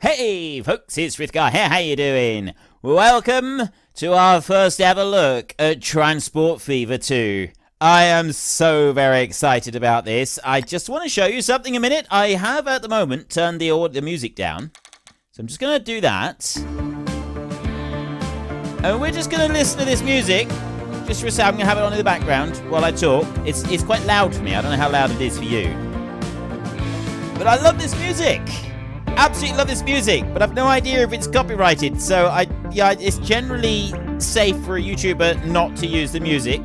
Hey folks, it's Frithgar here, how you doing? Welcome to our first ever look at Transport Fever 2. I am so very excited about this. I just want to show you something a minute. I have at the moment turned the music down. So I'm just going to do that. And we're just going to listen to this music. Just for a second, I'm going to have it on in the background while I talk. It's quite loud for me. I don't know how loud it is for you. But I love this music. Absolutely love this music, but I've no idea if it's copyrighted, so it's generally safe for a YouTuber not to use the music.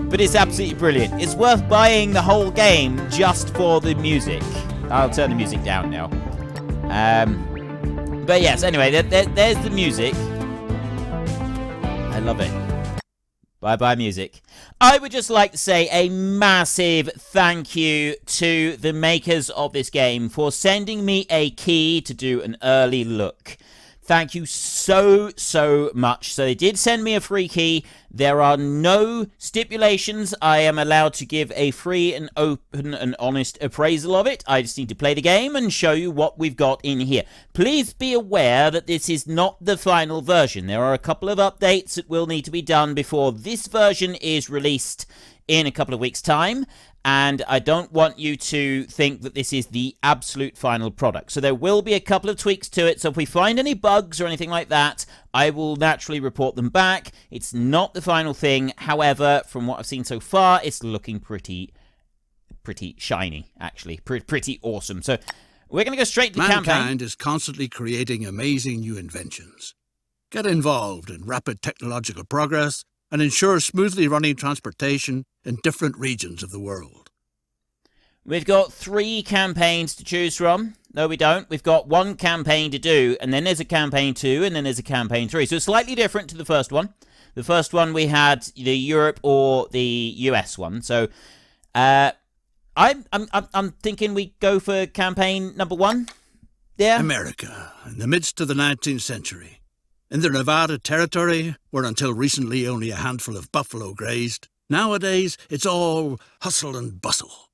But it's absolutely brilliant. It's worth buying the whole game just for the music. I'll turn the music down now. But yes, anyway, there's the music. I love it. Bye-bye music. I would just like to say a massive thank you to the makers of this game for sending me a key to do an early look. Thank you so much. So they did send me a free key. There are no stipulations. I am allowed to give a free and open and honest appraisal of it. I just need to play the game and show you what we've got in here. Please be aware that this is not the final version. There are a couple of updates that will need to be done before this version is released in a couple of weeks' time. And I don't want you to think that this is the absolute final product. So there will be a couple of tweaks to it. So if we find any bugs or anything like that, I will naturally report them back. It's not the final thing. However, from what I've seen so far, it's looking pretty shiny, actually. Pretty awesome. So we're going to go straight to the campaign. Mankind is constantly creating amazing new inventions. Get involved in rapid technological progress and ensure smoothly running transportation in different regions of the world. We've got 3 campaigns to choose from. No, we don't. We've got 1 campaign to do, and then there's a campaign 2, and then there's a campaign 3. So it's slightly different to the first one. The first one we had the Europe or the US one. So I'm thinking we go for campaign number 1. Yeah. America, in the midst of the 19th century. In the Nevada Territory, where until recently only a handful of buffalo grazed, nowadays it's all hustle and bustle.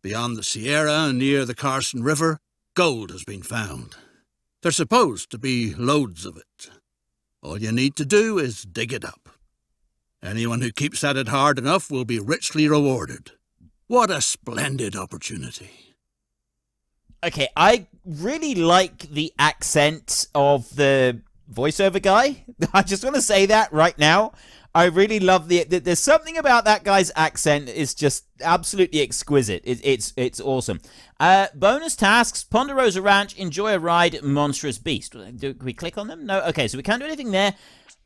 Beyond the Sierra and near the Carson River, gold has been found. There's supposed to be loads of it. All you need to do is dig it up. Anyone who keeps at it hard enough will be richly rewarded. What a splendid opportunity. Okay, I really like the accent of the voiceover guy. I just want to say that right now. I really love there's something about that guy's accent is just absolutely exquisite. It's awesome. Bonus tasks: Ponderosa Ranch, enjoy a ride, Monstrous Beast. Do we click on them? No. Okay, so we can't do anything there.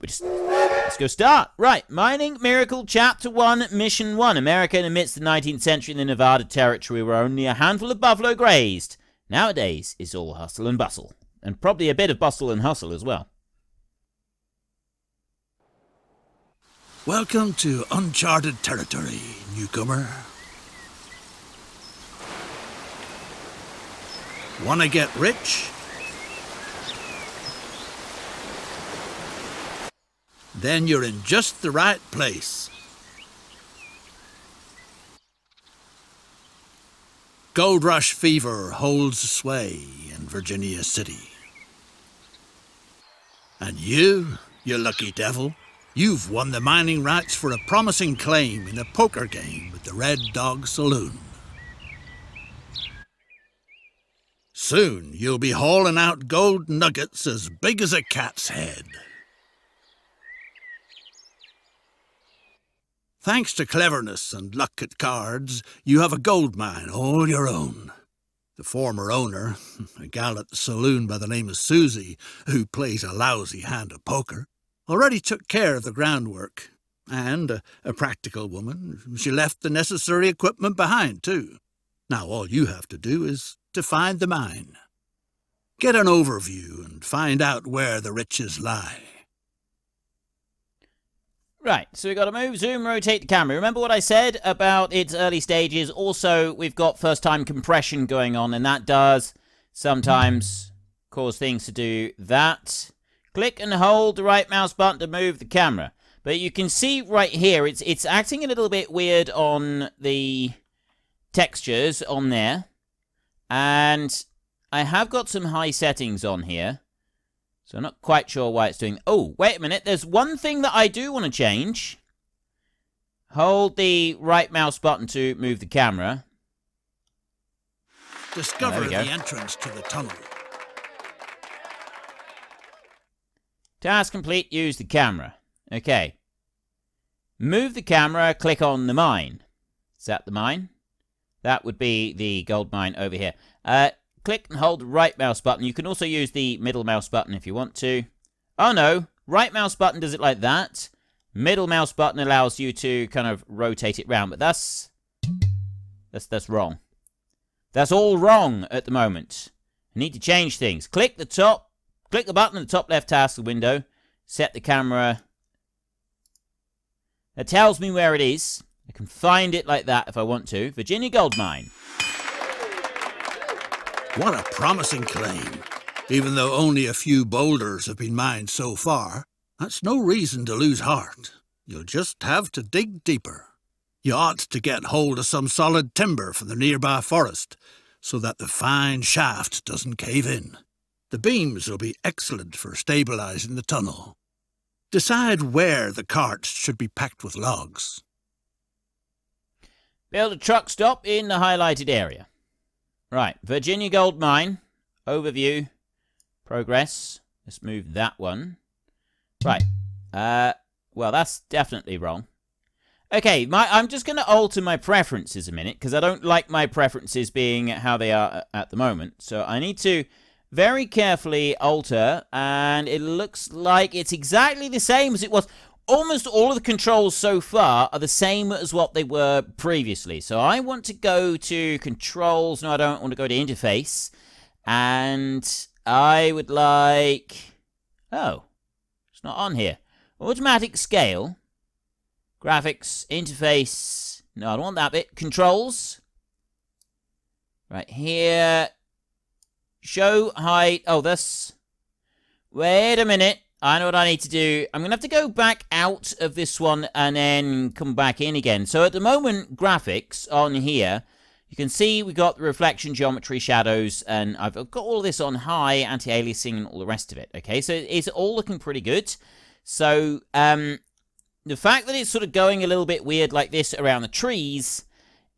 Let's go start. Right, Mining Miracle Chapter 1, Mission 1. America in the midst of the 19th century in the Nevada Territory, where only a handful of buffalo grazed. Nowadays, it's all hustle and bustle, and probably a bit of bustle and hustle as well. Welcome to uncharted territory, newcomer. Wanna get rich? Then you're in just the right place. Gold rush fever holds sway in Virginia City. And you lucky devil, you've won the mining rights for a promising claim in a poker game at the Red Dog Saloon. Soon you'll be hauling out gold nuggets as big as a cat's head. Thanks to cleverness and luck at cards, you have a gold mine all your own. The former owner, a gal at the saloon by the name of Susie, who plays a lousy hand of poker, already took care of the groundwork. And a practical woman, she left the necessary equipment behind, too. Now all you have to do is to find the mine. Get an overview and find out where the riches lie. Right, so we've got to move, zoom, rotate the camera. Remember what I said about its early stages? Also, we've got first-time compression going on, and that does sometimes cause things to do that. Click and hold the right mouse button to move the camera. But you can see right here, it's acting a little bit weird on the textures on there. And I have got some high settings on here. So I'm not quite sure why it's doing... Oh, wait a minute. There's one thing that I do want to change. Hold the right mouse button to move the camera. Discover the entrance to the tunnel. Task complete. Use the camera. Okay. Move the camera. Click on the mine. Is that the mine? That would be the gold mine over here. Click and hold the right mouse button. You can also use the middle mouse button if you want to. Oh no, right mouse button does it like that. Middle mouse button allows you to kind of rotate it round, but that's wrong. That's all wrong at the moment. I need to change things. Click the button in the top left task window. Set the camera. It tells me where it is. I can find it like that if I want to. Virginia Gold Mine. What a promising claim. Even though only a few boulders have been mined so far, that's no reason to lose heart. You'll just have to dig deeper. You ought to get hold of some solid timber from the nearby forest, so that the fine shaft doesn't cave in. The beams will be excellent for stabilizing the tunnel. Decide where the carts should be packed with logs. Build a truck stop in the highlighted area. Right, Virginia Gold Mine. Overview. Progress. Let's move that one. Right. Well, that's definitely wrong. Okay, I'm just going to alter my preferences a minute, because I don't like my preferences being how they are at the moment. So I need to very carefully alter, and it looks like it's exactly the same as it was. Almost all of the controls so far are the same as what they were previously. So I want to go to controls. No, I don't want to go to interface. And I would like... Oh, it's not on here. Automatic scale. Graphics, interface. No, I don't want that bit. Controls. Right here. Show height. Oh, this. Wait a minute. I know what I need to do. I'm going to have to go back out of this one and then come back in again. So at the moment, graphics on here, you can see we got the reflection, geometry, shadows, and I've got all this on high, anti-aliasing, and all the rest of it. Okay, so it's all looking pretty good. So the fact that it's sort of going a little bit weird like this around the trees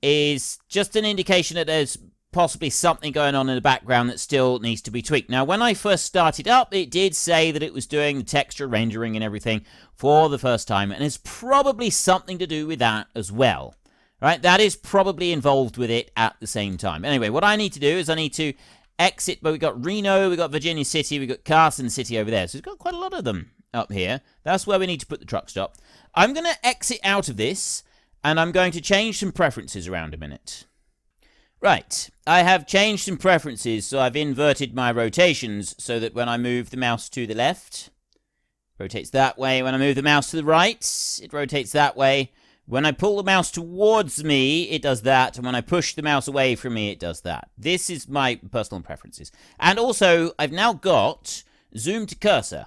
is just an indication that there's possibly something going on in the background that still needs to be tweaked. Now, when I first started up, it did say that it was doing the texture rendering and everything for the first time, and it's probably something to do with that as well. Right? That is probably involved with it at the same time. Anyway, what I need to do is I need to exit, but we've got Reno, we've got Virginia City, we've got Carson City over there, so we've got quite a lot of them up here. That's where we need to put the truck stop. I'm going to exit out of this, and I'm going to change some preferences around a minute. Right, I have changed some preferences, so I've inverted my rotations so that when I move the mouse to the left, it rotates that way. When I move the mouse to the right, it rotates that way. When I pull the mouse towards me, it does that, and when I push the mouse away from me, it does that. This is my personal preferences. And also, I've now got zoom to cursor.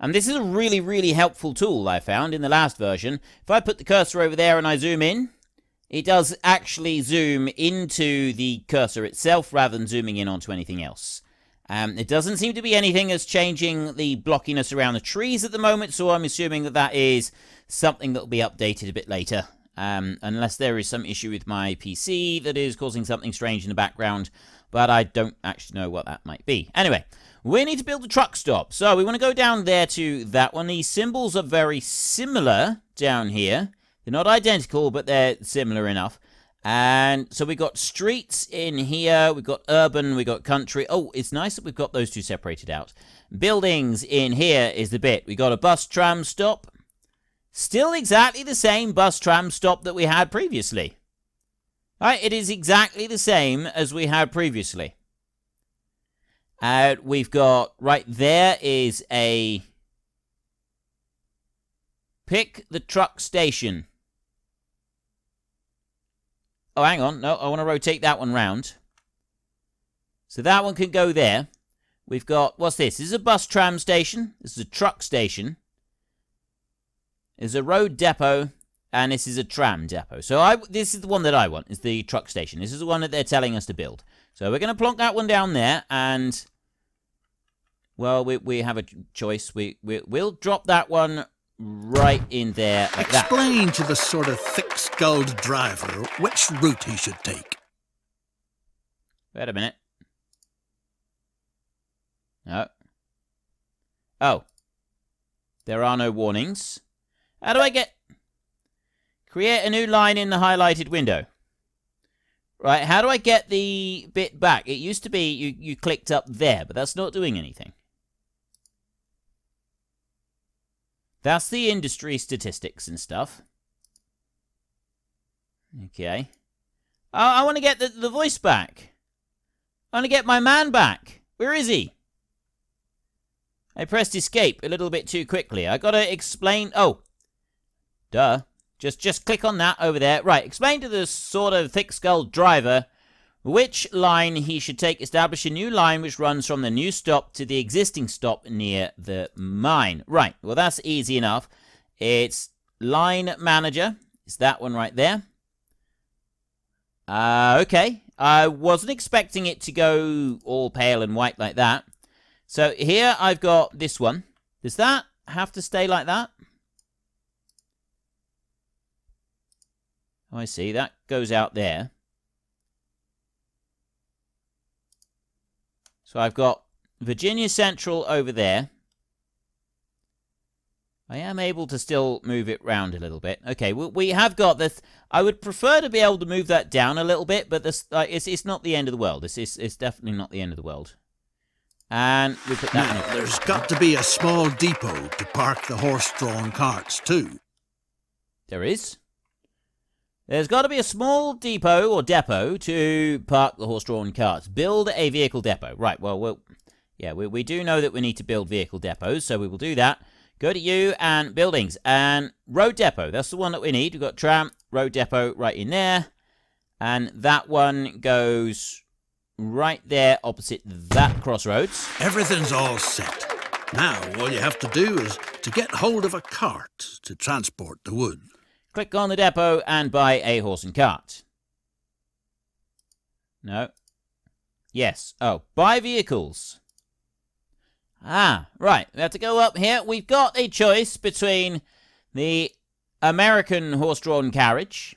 And this is a really, really helpful tool I found in the last version. If I put the cursor over there and I zoom in, it does actually zoom into the cursor itself rather than zooming in onto anything else. It doesn't seem to be anything that's changing the blockiness around the trees at the moment, so I'm assuming that that is something that will be updated a bit later. Unless there is some issue with my PC that is causing something strange in the background, but I don't actually know what that might be. Anyway, we need to build a truck stop. So we want to go down there to that one. These symbols are very similar down here. They're not identical, but they're similar enough. And so we've got streets in here, we've got urban, we've got country. Oh, it's nice that we've got those two separated out. Buildings in here is the bit. We've got a bus tram stop. Still exactly the same bus tram stop that we had previously. Right, it is exactly the same as we had previously. We've got, right there is a pick the truck station. Oh, hang on. No, I want to rotate that one round. So that one can go there. We've got, what's this? This is a bus tram station. This is a truck station. There's a road depot. And this is a tram depot. So this is the one that I want, is the truck station. This is the one that they're telling us to build. So we're going to plonk that one down there, and, well, we have a choice. We'll drop that one right in there like that. Explain to the sort of thick-skulled driver which route he should take. Wait a minute. No. Oh. There are no warnings. How do I get... Create a new line in the highlighted window. Right, how do I get the bit back? It used to be you clicked up there, but that's not doing anything. That's the industry statistics and stuff. Okay. Oh, I want to get the voice back. I want to get my man back. Where is he? I pressed escape a little bit too quickly. I gotta explain... Oh. Duh. Just click on that over there. Right, explain to the sort of thick-skulled driver which line he should take. Establish a new line which runs from the new stop to the existing stop near the mine. Right, well, that's easy enough. It's line manager. It's that one right there. Okay. I wasn't expecting it to go all pale and white like that. So here I've got this one. Does that have to stay like that? Oh, I see. That goes out there. So I've got Virginia Central over there. I am able to still move it round a little bit. Okay, we have got this. I would prefer to be able to move that down a little bit, but this it's not the end of the world. It's definitely not the end of the world. And we put that now, there's got to be a small depot to park the horse-drawn carts, too. There is? There's got to be a small depot or depot to park the horse-drawn carts. Build a vehicle depot. Right, well, yeah, we do know that we need to build vehicle depots, so we will do that. Go to you and buildings and road depot. That's the one that we need. We've got tram, road depot right in there. And that one goes right there opposite that crossroads. Everything's all set. Now all you have to do is to get hold of a cart to transport the wood. Click on the depot and buy a horse and cart. No. Yes. Oh, buy vehicles. Ah, right. We have to go up here. We've got a choice between the American horse-drawn carriage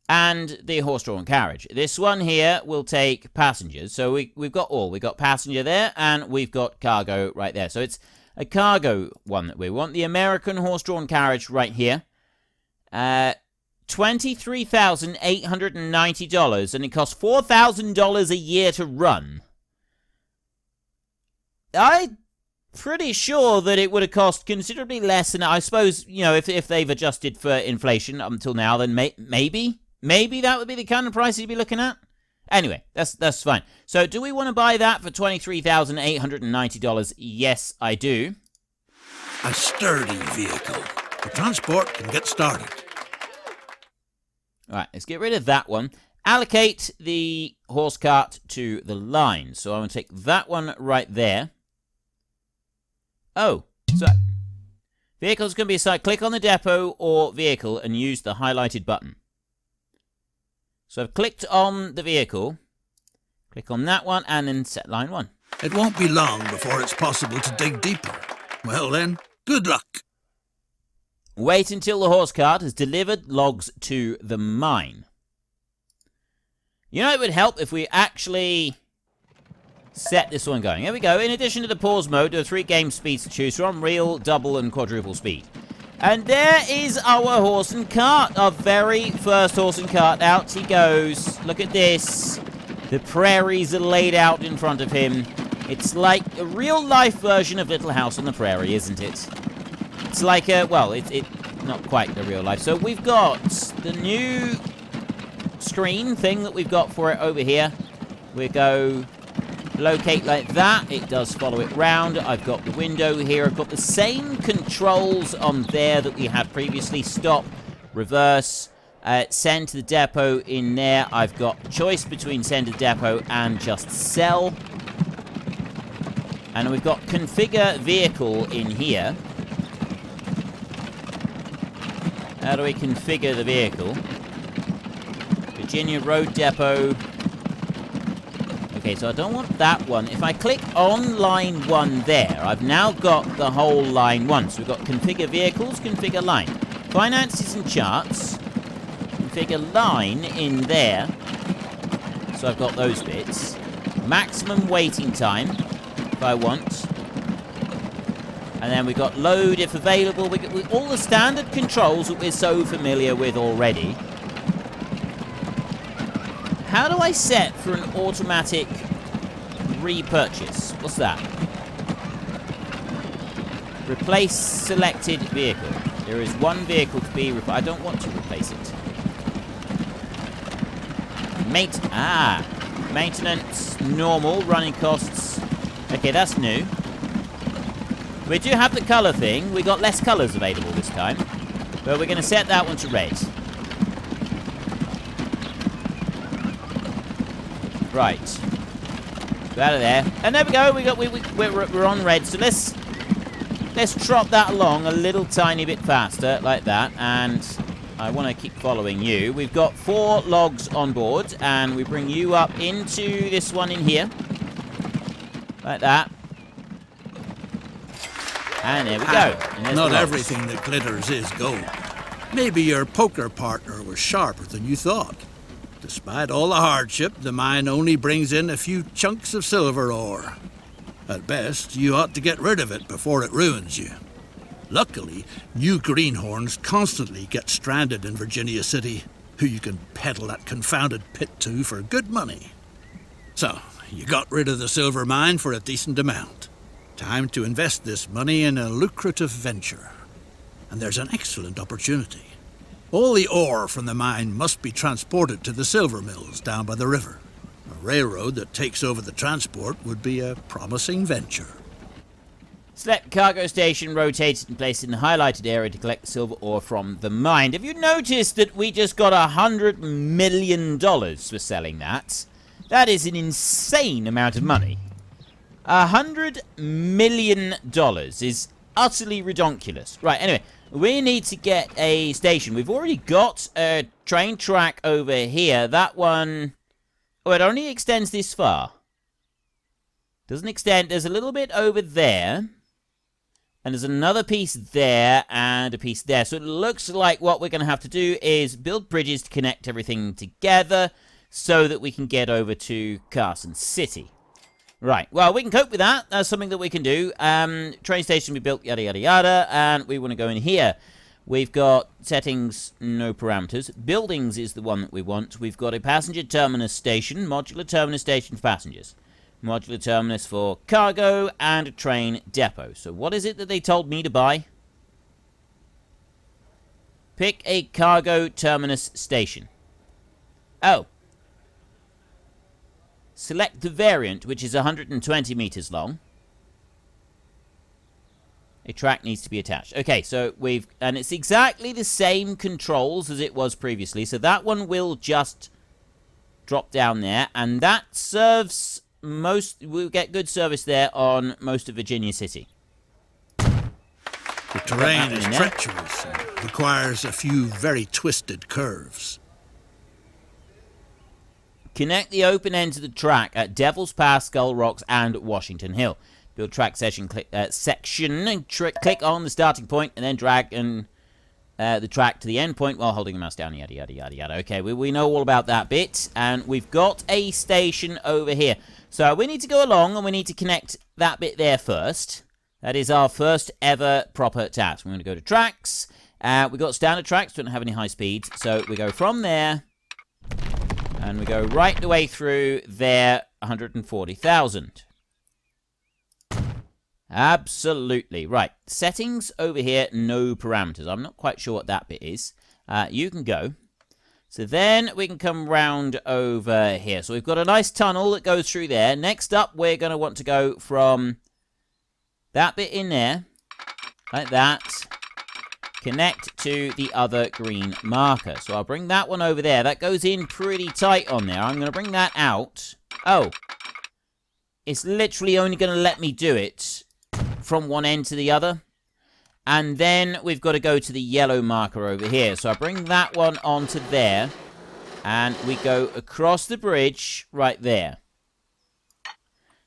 and the horse-drawn carriage. This one here will take passengers. So we've got all. We've got passenger there and we've got cargo right there. So it's a cargo one that we want. The American horse-drawn carriage right here. $23,890, and it costs $4,000 a year to run. I'm pretty sure that it would have cost considerably less, and I suppose, you know, if they've adjusted for inflation up until now, then maybe that would be the kind of price you'd be looking at. Anyway, that's fine. So, do we want to buy that for $23,890? Yes, I do. A sturdy vehicle. The transport can get started. Alright, let's get rid of that one. Allocate the horse cart to the line. So I'm going to take that one right there. Oh, so vehicle's going to be assigned. Click on the depot or vehicle and use the highlighted button. So I've clicked on the vehicle. Click on that one and then set line 1. It won't be long before it's possible to dig deeper. Well then, good luck. Wait until the horse cart has delivered logs to the mine. You know, it would help if we actually set this one going. Here we go. In addition to the pause mode, there are 3 game speeds to choose from. Real, double, and quadruple speed. And there is our horse and cart. Our very first horse and cart. Out he goes. Look at this. The prairies are laid out in front of him. It's like a real-life version of Little House on the Prairie, isn't it? It's like a, well, it's not quite the real life. So we've got the new screen thing that we've got for it over here. We go locate like that. It does follow it round. I've got the window here. I've got the same controls on there that we had previously. Stop, reverse, send to the depot in there. I've got choice between send to the depot and just sell. And we've got configure vehicle in here. How do we configure the vehicle? Virginia Road Depot. Okay, so I don't want that one. If I click on line 1 there, I've now got the whole line 1. So we've got configure vehicles, configure line. Finances and charts. Configure line in there. So I've got those bits. Maximum waiting time, if I want. And then we've got load if available. We got all the standard controls that we're so familiar with already. How do I set for an automatic repurchase? What's that? Replace selected vehicle. There is one vehicle to be replaced. I don't want to replace it. Maintenance, normal, running costs. Okay, that's new. We do have the colour thing. We got less colours available this time. But we're going to set that one to red. Right. Go out of there. And there we go. We're on red. So let's trot that along a little tiny bit faster, like that. And I want to keep following you. We've got 4 logs on board, and we bring you up into this one in here. Like that. And there we go. Not everything that glitters is gold. Maybe your poker partner was sharper than you thought. Despite all the hardship, the mine only brings in a few chunks of silver ore. At best, you ought to get rid of it before it ruins you. Luckily, new greenhorns constantly get stranded in Virginia City, who you can peddle that confounded pit to for good money. So, you got rid of the silver mine for a decent amount. Time to invest this money in a lucrative venture. And there's an excellent opportunity. All the ore from the mine must be transported to the silver mills down by the river. A railroad that takes over the transport would be a promising venture. Select cargo station rotated and placed in the highlighted area to collect the silver ore from the mine. Have you noticed that we just got $100 million for selling that? That is an insane amount of money. $100 million is utterly redonkulous. Right, anyway, we need to get a station. We've already got a train track over here. That one... Oh, it only extends this far. Doesn't extend. There's a little bit over there. And there's another piece there and a piece there. So it looks like what we're going to have to do is build bridges to connect everything together so that we can get over to Carson City. Right, well, we can cope with that. That's something that we can do. Train station we built, yada, yada, yada. And we want to go in here. We've got settings, no parameters. Buildings is the one that we want. We've got a passenger terminus station, modular terminus station for passengers. Modular terminus for cargo, and a train depot. So what is it that they told me to buy? Pick a cargo terminus station. Oh. Select the variant, which is 120 meters long. A track needs to be attached. Okay, so and it's exactly the same controls as it was previously. So that one will just drop down there, and that serves we'll get good service there on most of Virginia City. The terrain is treacherous and requires a few very twisted curves. Connect the open ends of the track at Devil's Pass, Skull Rocks, and Washington Hill. Build track section, click on the starting point, and then drag the track to the end point while holding the mouse down, yada, yada, yada, yada. Okay, we know all about that bit, and we've got a station over here. So we need to go along, and we need to connect that bit there first. That is our first ever proper task. We're going to go to tracks. We've got standard tracks, don't have any high speeds, so we go from there. And we go right the way through there, 140,000. Absolutely. Right. Settings over here, no parameters. I'm not quite sure what that bit is. You can go. So then we can come round over here. So we've got a nice tunnel that goes through there. Next up, we're going to want to go from that bit in there, like that. Connect to the other green marker. So I'll bring that one over there. That goes in pretty tight on there. I'm going to bring that out. Oh. It's literally only going to let me do it from one end to the other. And then we've got to go to the yellow marker over here. So I bring that one onto there. And we go across the bridge right there.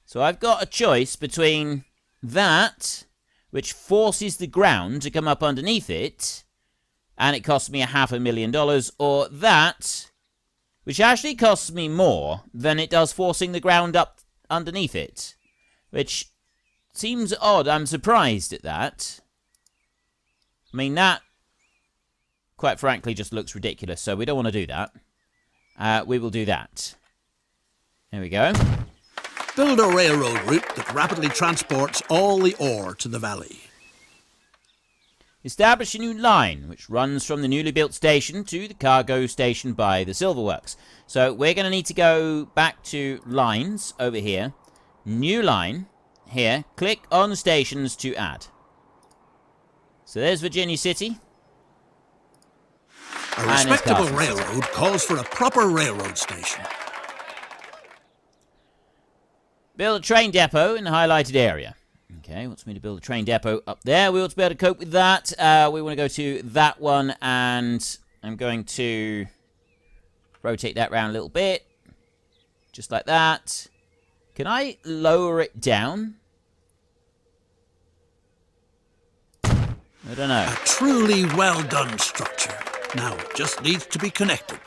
So I've got a choice between that, which forces the ground to come up underneath it, and it costs me $500,000, or that, which actually costs me more than it does forcing the ground up underneath it. Which seems odd. I'm surprised at that. I mean, that, quite frankly, just looks ridiculous, so we don't want to do that. We will do that. There we go. Build a railroad route that rapidly transports all the ore to the valley. Establish a new line, which runs from the newly built station to the cargo station by the Silverworks. So we're going to need to go back to lines over here. New line. Here. Click on stations to add. So there's Virginia City. A respectable railroad calls for a proper railroad station. Build a train depot in the highlighted area. Okay, wants me to build a train depot up there. We ought to be able to cope with that. We want to go to that one, and I'm going to rotate that around a little bit. Just like that. Can I lower it down? I don't know. A truly well done structure. Now it just needs to be connected.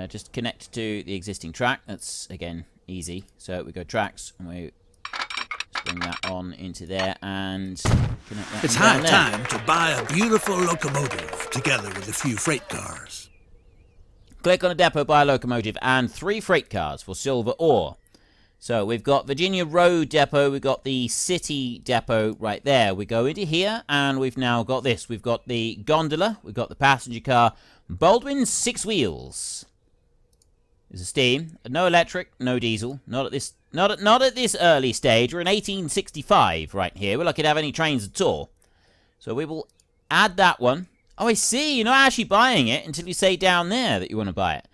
Just connect to the existing track. That's, again, easy. So we go tracks, and we just bring that on into there, and connect that. It's high time to buy a beautiful locomotive, together with a few freight cars. Click on a depot, buy a locomotive, and 3 freight cars for silver ore. So we've got Virginia Road Depot, we've got the City Depot right there. We go into here, and we've now got this. We've got the gondola, we've got the passenger car, Baldwin's 6 wheels. There's a steam, no electric, no diesel. Not at this early stage. We're in 1865 right here. We're lucky to have any trains at all. So we will add that one. Oh, I see. You're not actually buying it until you say down there that you want to buy it.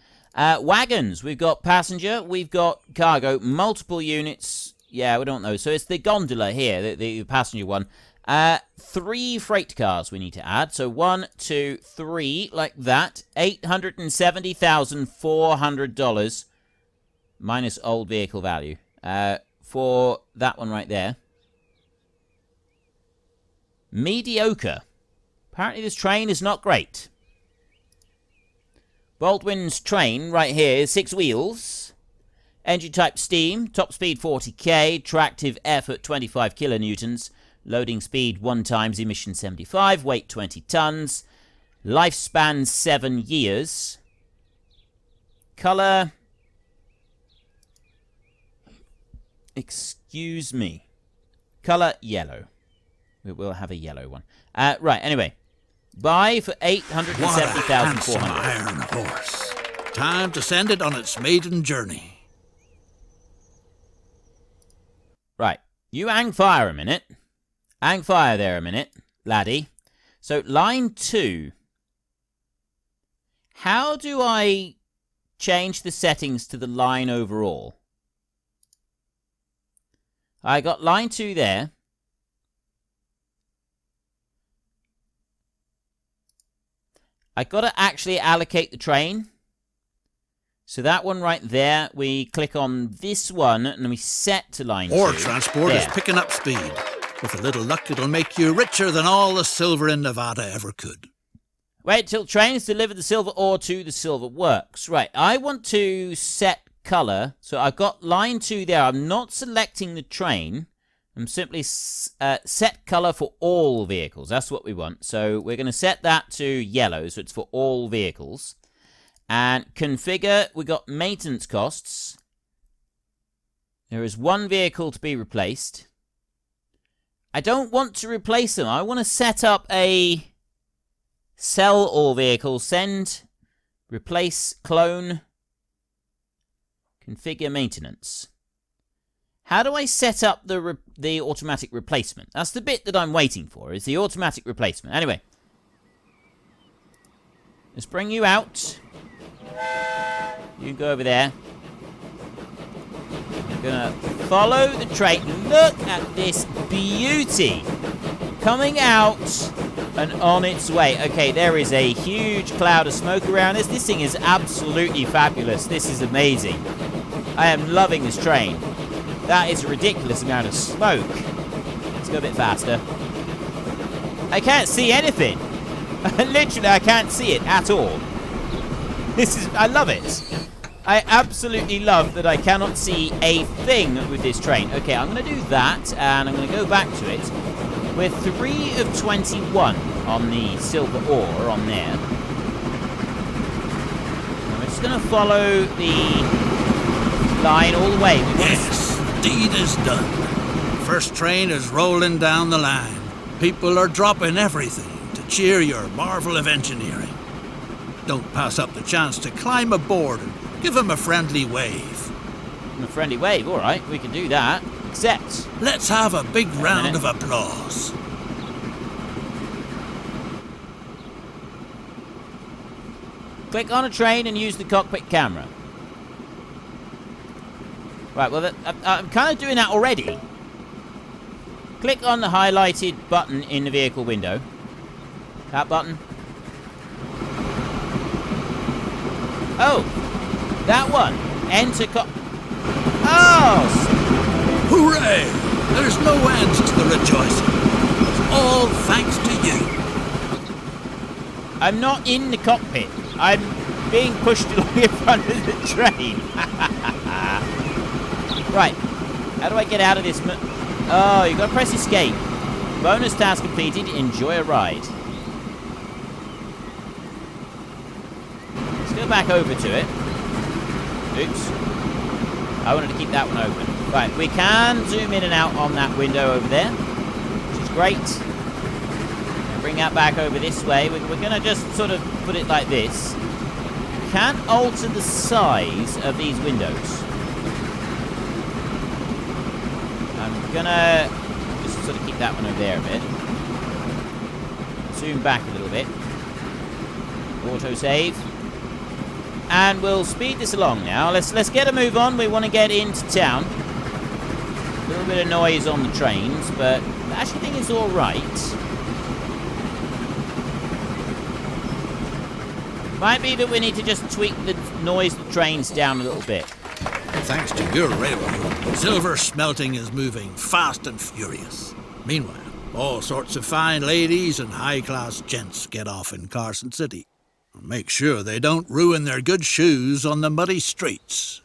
Wagons. We've got passenger. We've got cargo. Multiple units. Yeah, we don't know. So it's the gondola here, the passenger one. 3 freight cars we need to add. So 1, 2, 3, like that. $870,400 minus old vehicle value for that one right there. Mediocre. Apparently this train is not great. Baldwin's train right here is 6 wheels. Engine type steam. Top speed 40k. Tractive effort 25 kilonewtons. Loading speed 1 times, emission 75, weight 20 tons, lifespan 7 years, color, excuse me, color yellow. We will have a yellow one. Right, anyway, buy for $870,400. Iron horse. Time to send it on its maiden journey. Right, you hang fire a minute. Hang fire there a minute, laddie. So, line 2. How do I change the settings to the line overall? I got line 2 there. I got to actually allocate the train. So that one right there, we click on this one, and we set to line 2. Ore transport is picking up speed. With a little luck, it'll make you richer than all the silver in Nevada ever could. Wait till trains deliver the silver ore to the silver works. Right, I want to set color. So I've got line 2 there. I'm not selecting the train. I'm simply set color for all vehicles. That's what we want. So we're going to set that to yellow. So it's for all vehicles. And configure. We got maintenance costs. There is 1 vehicle to be replaced. I don't want to replace them. I want to set up a sell all vehicles, send, replace, clone, configure maintenance. How do I set up the automatic replacement? That's the bit that I'm waiting for, is the automatic replacement. Anyway, let's bring you out. You can go over there. I'm gonna follow the train. Look at this beauty coming out and on its way. Okay, there is a huge cloud of smoke around us. This thing is absolutely fabulous. This is amazing. I am loving this train. That is a ridiculous amount of smoke. Let's go a bit faster. I can't see anything. Literally, I can't see it at all. I love it. I absolutely love that I cannot see a thing with this train. Okay, I'm going to do that, and I'm going to go back to it. We're 3 of 21 on the silver ore on there. And we're just going to follow the line all the way. Yes, deed is done. First train is rolling down the line. People are dropping everything to cheer your marvel of engineering. Don't pass up the chance to climb aboard and give him a friendly wave. A friendly wave, all right, we can do that. Except, let's have a big round of applause. Click on a train and use the cockpit camera. Right, well, I'm kind of doing that already. Click on the highlighted button in the vehicle window. That button. Oh, that one. Enter Oh! Hooray! There's no end to the rejoicing. It's all thanks to you. I'm not in the cockpit. I'm being pushed along in front of the train. Right. How do I get out of this? Oh, you got to press escape. Bonus task completed. Enjoy a ride. Let's go back over to it. Oops. I wanted to keep that one open. Right, we can zoom in and out on that window over there, which is great. Bring that back over this way. We're going to just sort of put it like this. You can alter the size of these windows. I'm going to just sort of keep that one over there a bit. Zoom back a little bit. Autosave. And we'll speed this along now. Let's get a move on. We want to get into town. A little bit of noise on the trains, but I actually think it's all right. Might be that we need to just tweak the noise of the trains down a little bit. Thanks to your railroad, silver smelting is moving fast and furious. Meanwhile, all sorts of fine ladies and high-class gents get off in Carson City. Make sure they don't ruin their good shoes on the muddy streets.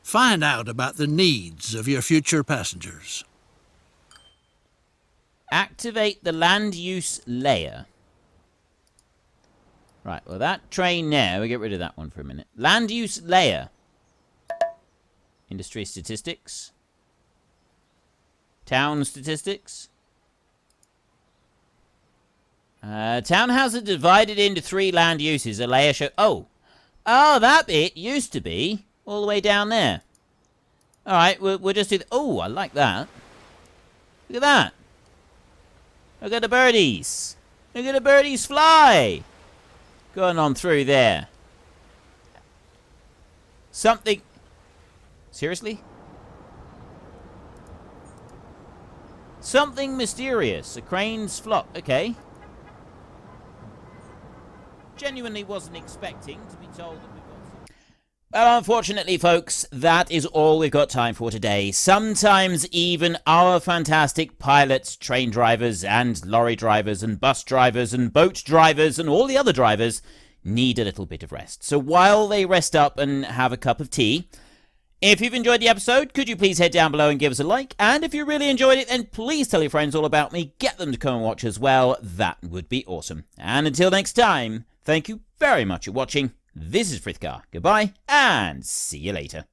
Find out about the needs of your future passengers. Activate the land use layer. Right, well that train there, we'll get rid of that one for a minute. Land use layer. Industry statistics. Town statistics. Townhouses are divided into 3 land uses. A layer show... Oh, that bit used to be all the way down there. Alright, we'll just do... Oh, I like that. Look at that. Look at the birdies. Look at the birdies fly. Going on through there. Something... Seriously? Something mysterious. A crane's flop. Okay. Genuinely wasn't expecting to be told that we've got... Well, unfortunately, folks, that is all we've got time for today. Sometimes even our fantastic pilots, train drivers, and lorry drivers, and bus drivers, and boat drivers, and all the other drivers need a little bit of rest. So while they rest up and have a cup of tea, if you've enjoyed the episode, could you please head down below and give us a like? And if you really enjoyed it, then please tell your friends all about me. Get them to come and watch as well. That would be awesome. And until next time, thank you very much for watching. This is Frithgar. Goodbye, and see you later.